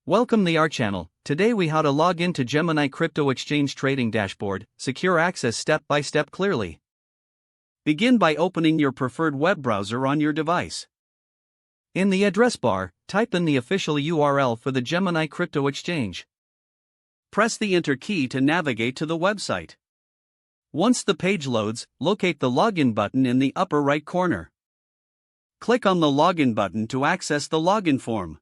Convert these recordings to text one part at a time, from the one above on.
Welcome to our channel. Today we how to log into Gemini crypto exchange trading dashboard, secure access step by step clearly. Begin by opening your preferred web browser on your device. In the address bar, type in the official URL for the Gemini crypto exchange. Press the enter key to navigate to the website. Once the page loads, locate the login button in the upper right corner. Click on the login button to access the login form.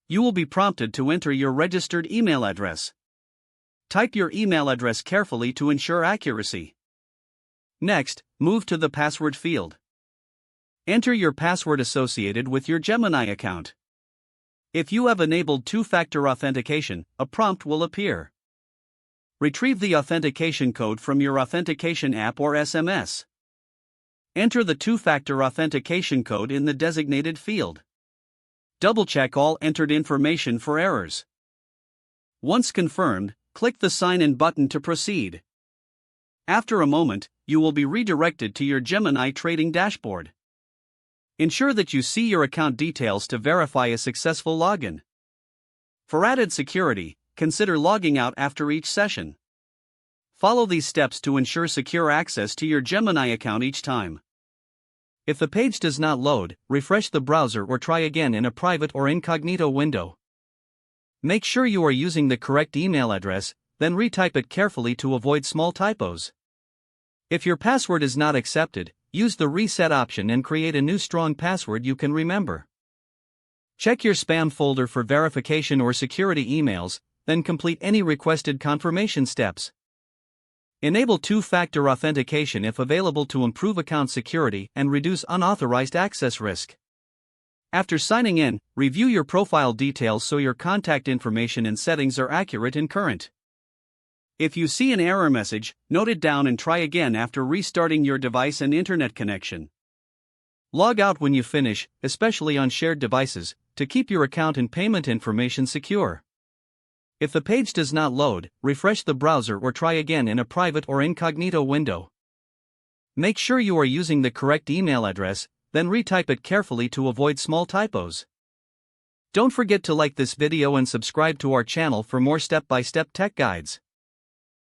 You will be prompted to enter your registered email address. Type your email address carefully to ensure accuracy. Next, move to the password field. Enter your password associated with your Gemini account. If you have enabled two-factor authentication, a prompt will appear. Retrieve the authentication code from your authentication app or SMS. Enter the two-factor authentication code in the designated field. Double-check all entered information for errors. Once confirmed, click the Sign In button to proceed. After a moment, you will be redirected to your Gemini trading dashboard. Ensure that you see your account details to verify a successful login. For added security, consider logging out after each session. Follow these steps to ensure secure access to your Gemini account each time. If the page does not load, refresh the browser or try again in a private or incognito window. Make sure you are using the correct email address, then retype it carefully to avoid small typos. If your password is not accepted, use the reset option and create a new strong password you can remember. Check your spam folder for verification or security emails, then complete any requested confirmation steps. Enable two-factor authentication if available to improve account security and reduce unauthorized access risk. After signing in, review your profile details so your contact information and settings are accurate and current. If you see an error message, note it down and try again after restarting your device and internet connection. Log out when you finish, especially on shared devices, to keep your account and payment information secure. If the page does not load, refresh the browser or try again in a private or incognito window. Make sure you are using the correct email address, then retype it carefully to avoid small typos. Don't forget to like this video and subscribe to our channel for more step-by-step tech guides.